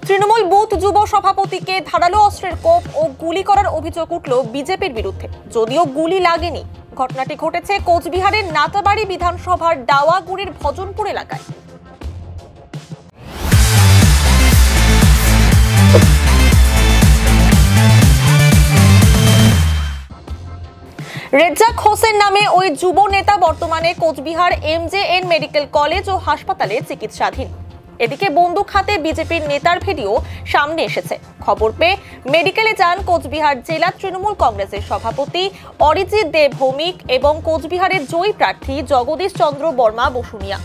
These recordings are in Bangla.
তৃণমূল বুথ যুব সভাপতিকে ধারালো অস্ত্রের কোপ ও গুলি করার অভিযোগ উঠল বিজেপির বিরুদ্ধে। যদিও গুলি লাগেনি। ঘটনাটি ঘটেছে কোচবিহারের নাটাবাড়ি বিধানসভার ডাওয়াগুড়ির ভজনপুর এলাকায়। রেজ্জাক হোসেন নামে ওই যুব নেতা বর্তমানে কোচবিহার MJN মেডিকেল কলেজ ও হাসপাতালে চিকিৎসাধীন। এদিকে বন্দুক হাতে বিজেপির নেতার ভিডিও সামনে এসেছে। খবর পেয়ে মেডিকেলে যান কোচবিহার জেলা তৃণমূল কংগ্রেসের সভাপতি অরিজিৎ দে ভৌমিক এবং কোচবিহারের জয়ী প্রার্থী জগদীশ চন্দ্র বর্মা বসুনিয়া।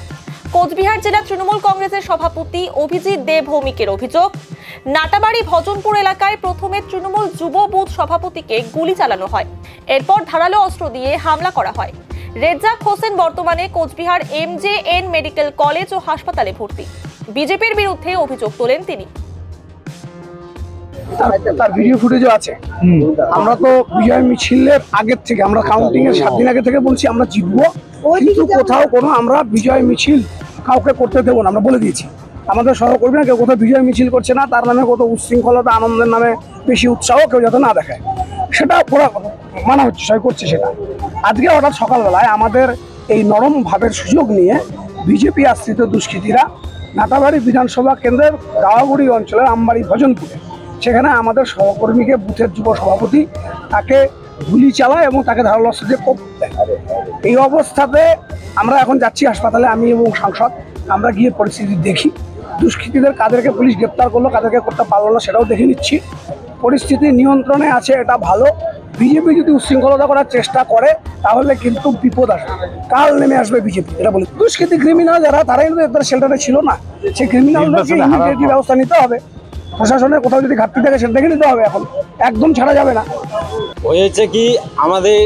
কোচবিহার জেলা তৃণমূল কংগ্রেসের সভাপতি অভিজিৎ দে ভৌমিকের অভিযোগ, নাটাবাড়ি ভজনপুর এলাকায় প্রথমে তৃণমূল যুব বুথ সভাপতিকে গুলি চালানো হয়, এরপর ধারালো অস্ত্র দিয়ে হামলা করা হয়। রেজ্জাক হোসেন বর্তমানে কোচবিহার MJN মেডিকেল কলেজ ও হাসপাতালে ভর্তি। বিজেপির বিরুদ্ধে অভিযোগ তোলেন তিনি। তার ভিডিও ফুটেজও আছে। আমরা তো বিজয় মিছিলের আগের থেকে, আমরা কাউন্টিং এর 7 দিন আগে থেকে বলছি আমরা জিতবো, কিন্তু কোথাও কোনো আমরা বিজয় মিছিল কাউকে করতে দেবো না। আমরা বলে দিয়েছি আমাদের সহকর্মীরা কেউ কোথাও বিজয় মিছিল করছে না, তার নামে কত উচ্ছৃঙ্খলতা, আনন্দের নামে বেশি উৎসাহ কেউ যাতে না দেখায়, সেটা পুরো মানা হচ্ছে, সবাই করছে সেটা। আজকে হঠাৎ সকালবেলায় আমাদের এই নরম ভাবের সুযোগ নিয়ে বিজেপি আশ্রিত দুষ্কৃতীরা নাটাবাড়ি বিধানসভা কেন্দ্রের ডাওয়াগুড়ি অঞ্চলের আমবাড়ি ভজনপুরে, সেখানে আমাদের সহকর্মীকে বুথের যুব সভাপতি তাকে গুলি চালায় এবং তাকে ধারালো অস্ত্র দিয়ে কোপ দেয়। এই অবস্থাতে আমরা এখন যাচ্ছি হাসপাতালে, আমি এবং সাংসদ। আমরা গিয়ে পরিস্থিতি দেখি, দুষ্কৃতীদের কাদেরকে পুলিশ গ্রেপ্তার করলো, কাদেরকে করতে পারলো না সেটাও দেখে নিচ্ছি। পরিস্থিতি নিয়ন্ত্রণে আছে, এটা ভালো। বিজেপি যদি উচ্ছৃঙ্খলতা করার চেষ্টা করে তাহলে কিন্তু বিপদ আসবে, কাল নেমে আসবে বিজেপি। এটা বলি দুষ্কৃতী ক্রিমিনাল যারা, তারাই তাদের শেল্টারে ছিল না, সেই ক্রিমিনালদেরকে ইমিডিয়েটলি ব্যবস্থা নিতে হবে। প্রশাসনের কোথাও যদি ঘাটতি থাকে সেটা দেখে নিতে হবে, এখন একদম ছাড়া যাবে না। হয়েছে কি, আমাদের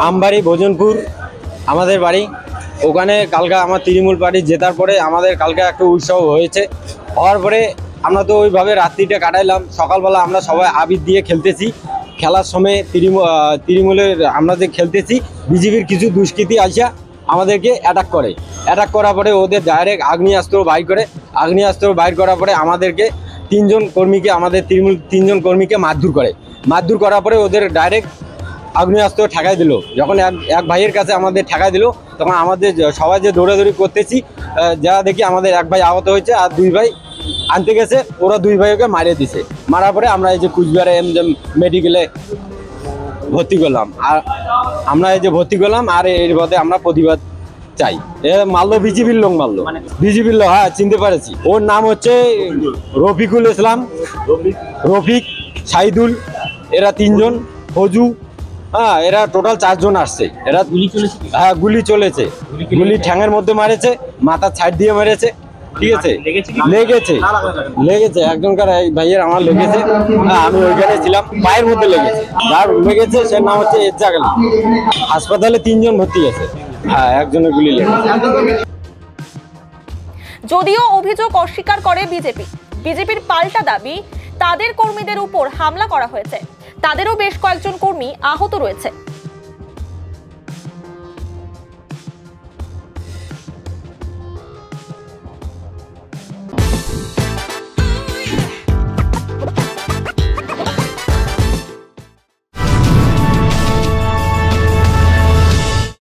আমবাড়ি ভোজনপুর আমাদের বাড়ি, ওখানে কালকে আমার তৃণমূল পার্টি জেতার পরে আমাদের কালকে একটা উৎসব হয়েছে। হওয়ার পরে আমরা তো ওইভাবে রাত্রিটা কাটাইলাম। সকালবেলা আমরা সবাই আবির দিয়ে খেলতেছি, খেলার সময় তৃণমূলের আমরা যে খেলতেছি, বিজেপির কিছু দুষ্কৃতী আসা আমাদেরকে অ্যাটাক করে। অ্যাটাক করার পরে ওদের ডাইরেক্ট আগ্নেয়াস্ত্র বাইর করার পরে আমাদেরকে 3 জন কর্মীকে, আমাদের তৃণমূল 3 জন কর্মীকে মারধর করার পরে ওদের ডাইরেক্ট আগ্নেয়াস্ত্র ঠেকাই দিল। যখন এক ভাইয়ের কাছে আমাদের ঠেকাই দিল, তখন আমাদের সবাই যে দৌড়াদৌড়ি করতেছি, যা দেখি আমাদের এক ভাই আহত হয়েছে আর 2 ভাই আনতে গেছে, ওরা 2 ভাইকে মারিয়ে দিছে। মারার পরে আমরা এই যে কুচবিহারে মেডিকেলে ভর্তি করলাম। আর আমরা এই যে ভর্তি করলাম, আর এর পথে আমরা প্রতিবাদ চাই। মারলো বিজেপির লোক, মারলো বিজেপির লোক। হ্যাঁ, চিনতে পেরেছি। ওর নাম হচ্ছে রফিকুল ইসলাম, রফিক, সাইদুল, এরা 3 জন, ফজু। হ্যাঁ, এরা টোটাল 4 জন আসছে। এরা হ্যাঁ গুলি চলেছে, গুলি ঠ্যাঙের মধ্যে মারেছে, মাথার সাইড দিয়ে মেরেছে। ঠিক আছে, লেগেছে একজনকার ভাইয়ের, আমার লেগেছে। হ্যাঁ, আমি ওইখানে ছিলাম, পায়ের মধ্যে লেগেছে। যার লেগেছে সে নাম হচ্ছে রেজ্জাক আলী। হাসপাতালে 3 জন ভর্তি আছে। হ্যাঁ, একজনের গুলি লেগেছে। যদিও অভিযোগ অস্বীকার করে বিজেপির পাল্টা দাবি, তাদের কর্মীদের উপর হামলা করা হয়েছে, তাদেরও বেশ কয়েকজন কর্মী আহত রয়েছে।